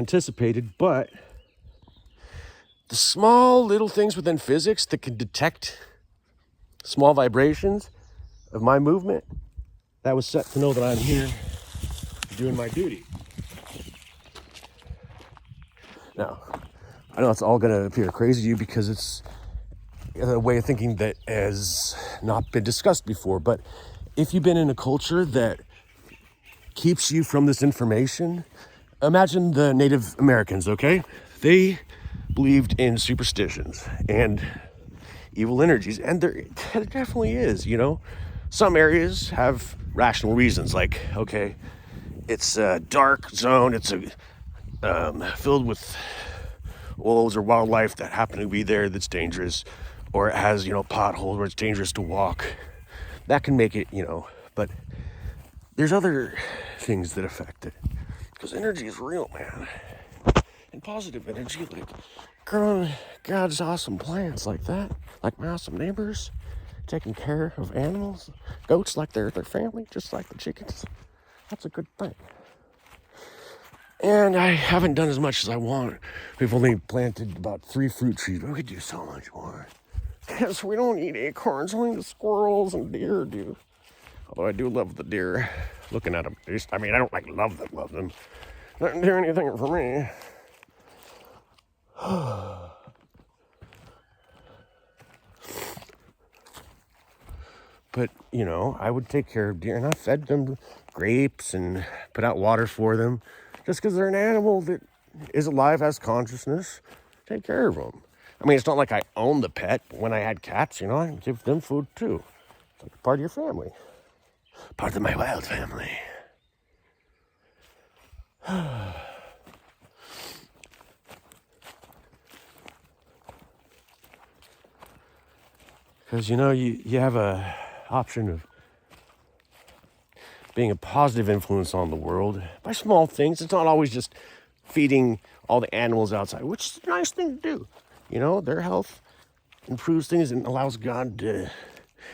anticipated, but the small little things within physics that can detect small vibrations of my movement, that was set to know that I'm here doing my duty. Now, I know it's all going to appear crazy to you because it's a way of thinking that has not been discussed before, but if you've been in a culture that keeps you from this information, imagine the Native Americans, okay? They believed in superstitions and evil energies, and there definitely is, you know. Some areas have rational reasons, like, okay, it's a dark zone, it's filled with wolves or wildlife that happen to be there that's dangerous, or it has, you know, potholes where it's dangerous to walk. That can make it, you know, but there's other things that affect it, because energy is real, man. And positive energy, like growing God's awesome plants like that, like my awesome neighbors, taking care of animals, goats like they're their family, just like the chickens. That's a good thing. And I haven't done as much as I want. We've only planted about 3 fruit trees, but we could do so much more. Because we don't eat acorns, only the squirrels and deer do. Although I do love the deer, looking at them. I mean, I don't like love them. Doesn't do anything for me. But, you know, I would take care of deer, and I fed them grapes and put out water for them. Just because they're an animal that is alive, has consciousness, take care of them. I mean, it's not like I own the pet. When I had cats, you know, I give them food too. It's like part of your family. Part of my wild family. Because, you know, you have a option of being a positive influence on the world by small things. It's not always just feeding all the animals outside, which is a nice thing to do. You know, their health improves things and allows God to,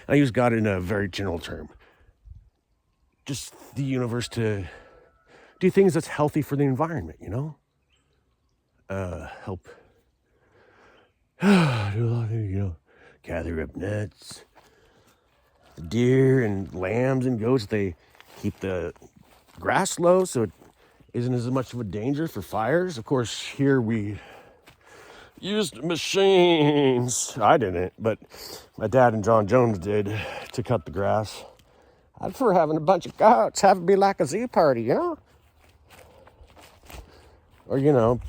I use God in a very general term, just the universe to do things that's healthy for the environment, you know? Help do a lot of things, you know, gather up nuts. The deer and lambs and goats, they keep the grass low so it isn't as much of a danger for fires. Of course, here we used machines. I didn't, but my dad and John Jones did to cut the grass. I'd prefer having a bunch of goats, have it be like a zoo party, you know? Or, you know,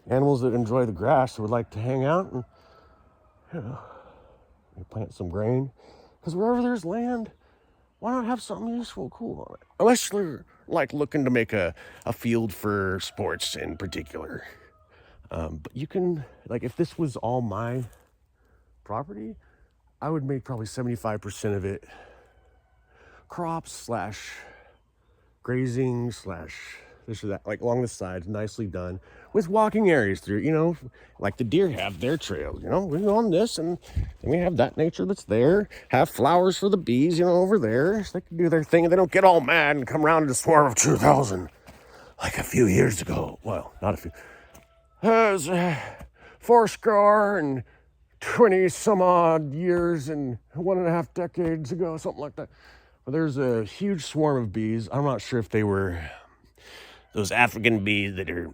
animals that enjoy the grass would like to hang out and, you know, plant some grain. Because wherever there's land, why not have something useful, cool on it? Unless you're like looking to make a field for sports in particular. But you can, like, if this was all my property, I would make probably 75% of it crops slash grazing slash this or that, like along the sides, nicely done, with walking areas through, you know, like the deer have their trails, you know, we go on this, and then we have that nature that's there, have flowers for the bees, you know, over there, so they can do their thing, and they don't get all mad and come around in a swarm of 2,000, like a few years ago. Well, not a few. It was 40 and 20 some odd years and 1.5 decades ago, something like that. But there's a huge swarm of bees. I'm not sure if they were those African bees that are...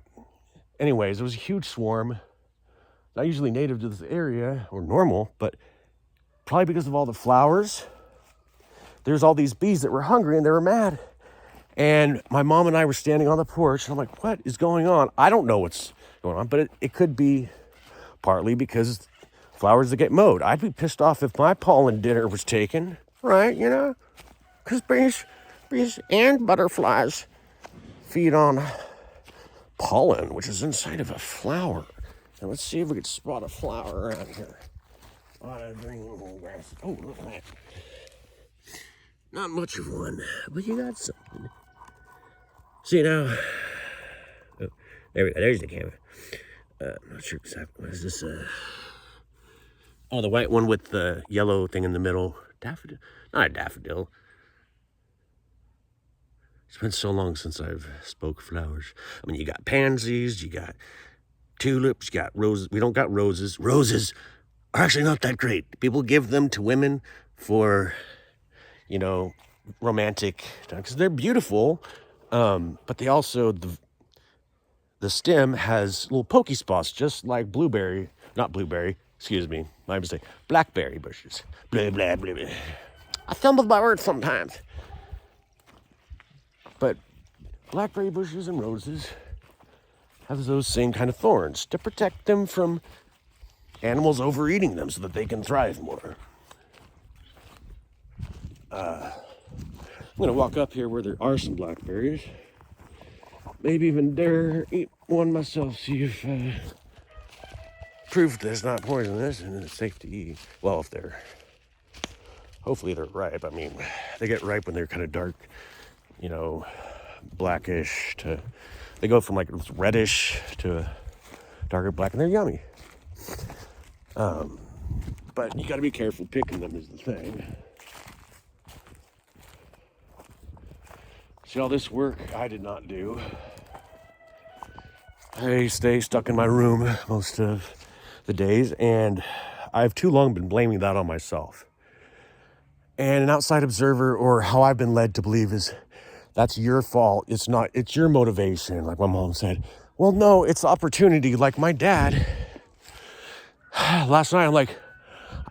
Anyways, it was a huge swarm. Not usually native to this area, or normal, but probably because of all the flowers. There's all these bees that were hungry and they were mad. And my mom and I were standing on the porch, and I'm like, what is going on? I don't know what's going on, but it could be partly because flowers that get mowed. I'd be pissed off if my pollen dinner was taken, right, you know? Because bees and butterflies feed on pollen, which is inside of a flower. And let's see if we can spot a flower around here. A lot of green grass. Oh, look at that. Not much of one, but you got something. See now, oh, there we go. There's the camera. I'm not sure exactly. What is this? Oh, the white one with the yellow thing in the middle. Daffodil? Not a daffodil. It's been so long since I've spoke flowers. I mean, you got pansies, you got tulips, you got roses. We don't got roses. Roses are actually not that great. People give them to women for, romantic, because they're beautiful. But they also, the stem has little pokey spots, just like my mistake, blackberry bushes. Blah, blah, blah, blah. I stumble my words sometimes. But blackberry bushes and roses have those same kind of thorns to protect them from animals overeating them so that they can thrive more. I'm going to walk up here where there are some blackberries. Maybe even dare eat one myself, see if proof that it's not poisonous and it's safe to eat. Well, hopefully they're ripe. I mean, they get ripe when they're kind of dark, blackish they go from like reddish to darker black, and they're yummy. But you got to be careful picking them is the thing. See, all this work I did not do. I stay stuck in my room most of the days, and I've too long been blaming that on myself. And an outside observer, or how I've been led to believe, is that's your fault. It's not, it's your motivation. Like my mom said, well, no, it's opportunity. Like my dad, last night, I'm like,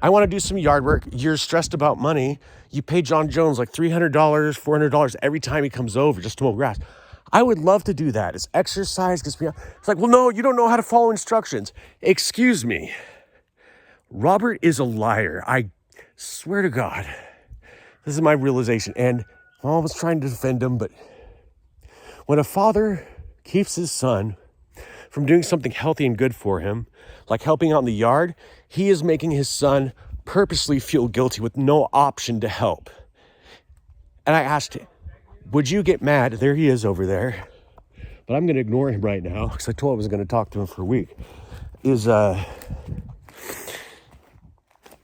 I want to do some yard work. You're stressed about money. You pay John Jones like $300, $400 every time he comes over just to mow grass. I would love to do that. It's exercise. It's like, well, no, you don't know how to follow instructions. Excuse me. Robert is a liar. I swear to God. This is my realization. And I was trying to defend him, but when a father keeps his son from doing something healthy and good for him, like helping out in the yard, he is making his son purposely feel guilty with no option to help. And I asked him, would you get mad? There he is over there. But I'm going to ignore him right now because I told him I was going to talk to him for a week. I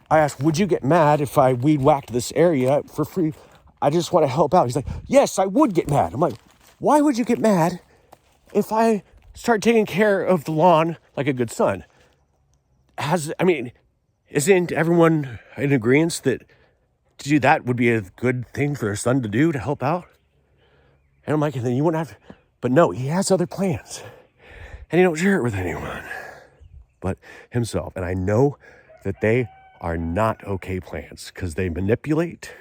asked, would you get mad if I weed whacked this area for free? I just want to help out. He's like, yes, I would get mad. I'm like, why would you get mad if I start taking care of the lawn like a good son? Isn't everyone in agreement that to do that would be a good thing for their son to do to help out? And I'm like, and then you wouldn't have to. But no, he has other plans. And he don't share it with anyone but himself. And I know that they are not okay plans because they manipulate.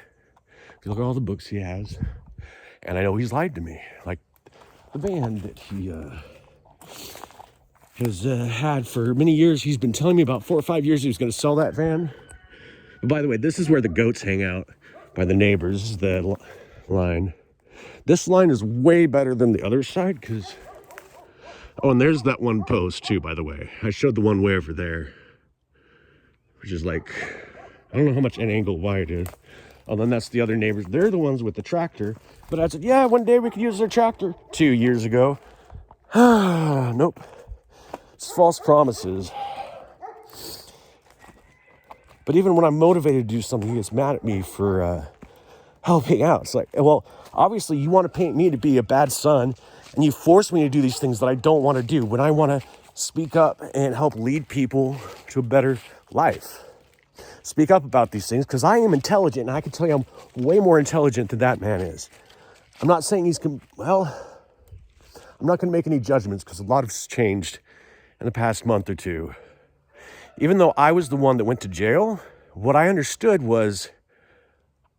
If you look at all the books he has. And I know he's lied to me. Like the van that he has had for many years. He's been telling me about 4 or 5 years he was going to sell that van. But by the way, this is where the goats hang out by the neighbors. This is the line. This line is way better than the other side because... Oh, and there's that one post too, by the way. I showed the one way over there, which is like, I don't know how much an angle wide it is. Oh, then that's the other neighbors. They're the ones with the tractor. But I said, yeah, one day we could use their tractor. 2 years ago. Nope. It's false promises. But even when I'm motivated to do something, he gets mad at me for helping out. It's like, well, obviously you want to paint me to be a bad son, and you force me to do these things that I don't want to do when I want to speak up and help lead people to a better life. Speak up about these things because I am intelligent, and I can tell you I'm way more intelligent than that man is. I'm not saying I'm not going to make any judgments because a lot has changed in the past month or two. Even though I was the one that went to jail, what I understood was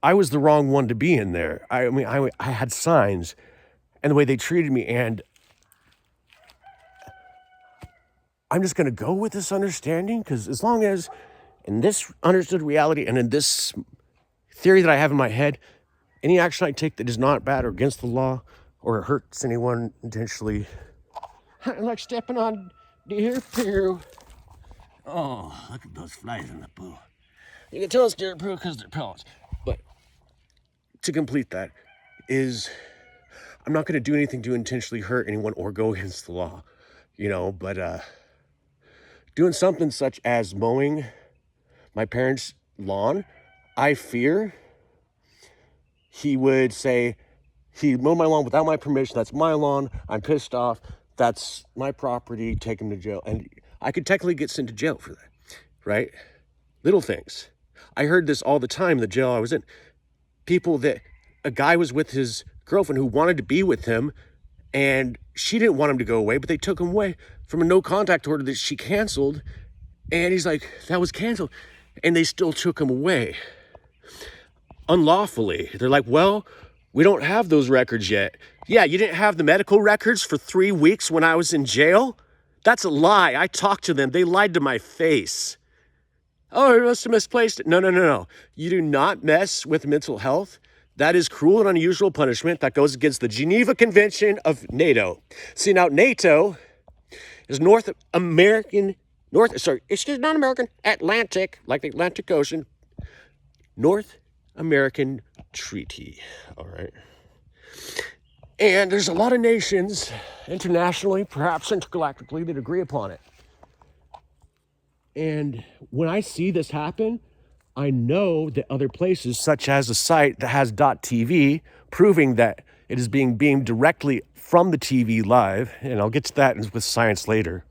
I was the wrong one to be in there. I had signs and the way they treated me, and I'm just going to go with this understanding because as long as in this understood reality and in this theory that I have in my head, any action I take that is not bad or against the law or hurts anyone intentionally, like stepping on deer poo. Oh, look at those flies in the poo. You can tell it's deer poo because they're pellets. But to complete that is, I'm not going to do anything to intentionally hurt anyone or go against the law, but doing something such as mowing my parents' lawn, I fear he would say He mowed my lawn without my permission. That's my lawn. I'm pissed off. That's my property. Take him to jail. And I could technically get sent to jail for that, right? Little things. I heard this all the time in the jail I was in. A guy was with his girlfriend who wanted to be with him, and she didn't want him to go away, but they took him away from a no contact order that she canceled. And he's like, that was canceled. And they still took him away unlawfully. They're like, well, we don't have those records yet. Yeah, you didn't have the medical records for 3 weeks when I was in jail? That's a lie. I talked to them. They lied to my face. Oh, I must have misplaced it. No. You do not mess with mental health. That is cruel and unusual punishment that goes against the Geneva Convention of NATO. See, now NATO is Atlantic, like the Atlantic Ocean, North American Treaty, all right? And there's a lot of nations, internationally, perhaps intergalactically, that agree upon it. And when I see this happen, I know that other places, such as a site that has .tv, proving that it is being beamed directly from the TV live, and I'll get to that with science later.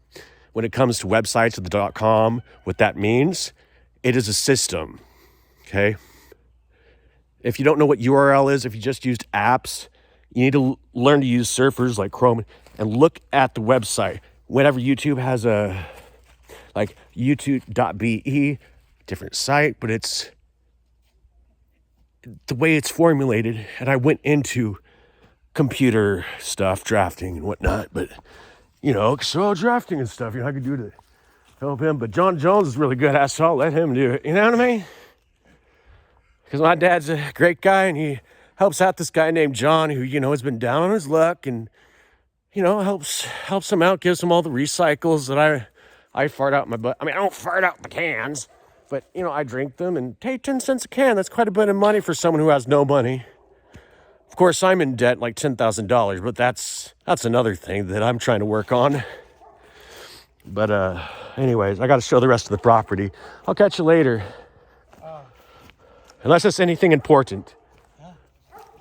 When it comes to websites with the .com, what that means, it is a system, okay? If you don't know what URL is, if you just used apps, you need to learn to use surfers like Chrome and look at the website. Whenever YouTube has a, like youtube.be, different site, but it's the way it's formulated. And I went into computer stuff, drafting and whatnot, but so drafting and stuff, I could do to help him. But John Jones is really good at it, so I'll let him do it. You know what I mean? Because my dad's a great guy, and he helps out this guy named John, who, has been down on his luck, and, helps him out, gives him all the recycles that I fart out my butt. I mean, I don't fart out the cans, but, I drink them, and hey, 10 cents a can, that's quite a bit of money for someone who has no money. Of course, I'm in debt like $10,000, but that's another thing that I'm trying to work on. But anyways, I got to show the rest of the property. I'll catch you later. Unless it's anything important. Huh?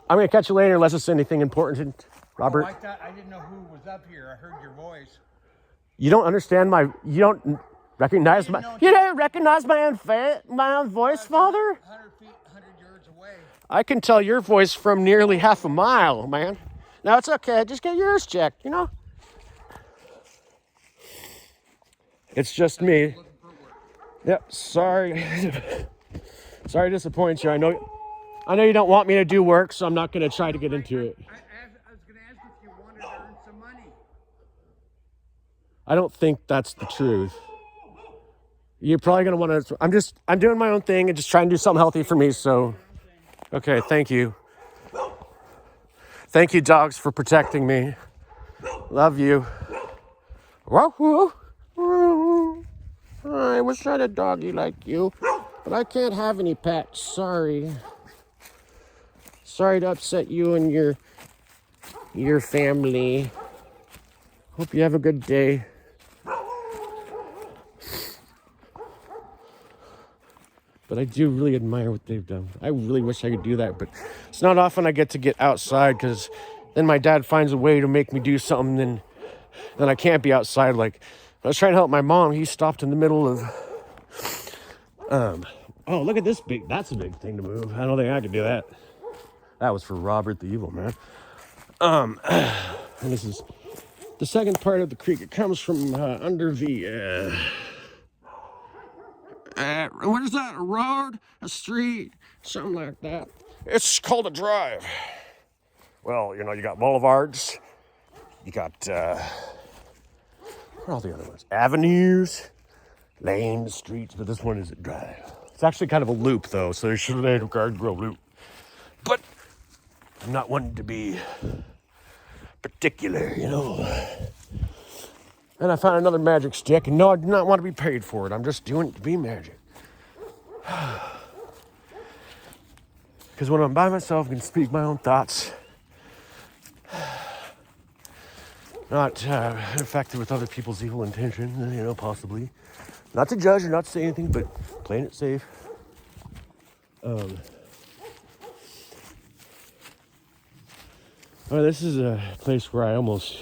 I'm going to catch you later unless it's anything important, Robert. Oh, I didn't know who was up here. I heard your voice. You don't understand you don't recognize you didn't recognize my own voice, Father? 100 feet, 100 yards away. I can tell your voice from nearly half a mile, man. No, it's okay. Just get yours checked, It's just me. Yep, sorry. Sorry to disappoint you. I know you don't want me to do work, so I'm not going to try to get into it. I was going to ask if you wanted to earn some money. I don't think that's the truth. You're probably going to want to... I'm doing my own thing and just trying to do something healthy for me, so... Okay, thank you. Thank you, dogs, for protecting me. Love you. I wish I had a doggy like you. But I can't have any pets, sorry. Sorry to upset you and your family. Hope you have a good day. But I do really admire what they've done. I really wish I could do that, but it's not often I get to get outside, because then my dad finds a way to make me do something, then I can't be outside. Like, I was trying to help my mom. He stopped in the middle of... Oh, look at this that's a big thing to move. I don't think I could do that. That was for Robert the Evil Man. And this is the second part of the creek. It comes from under the, what is that? A road? A street? Something like that. It's called a drive. Well, you got boulevards. You got, what are all the other ones? Avenues, lanes, streets, but this one is a drive. It's actually kind of a loop, though, so there should have been a guardrail loop. But I'm not wanting to be particular, And I found another magic stick, and no, I do not want to be paid for it. I'm just doing it to be magic. Because when I'm by myself, I can speak my own thoughts. Not infected with other people's evil intentions, possibly. Not to judge or not to say anything, but playing it safe. Oh, this is a place where I almost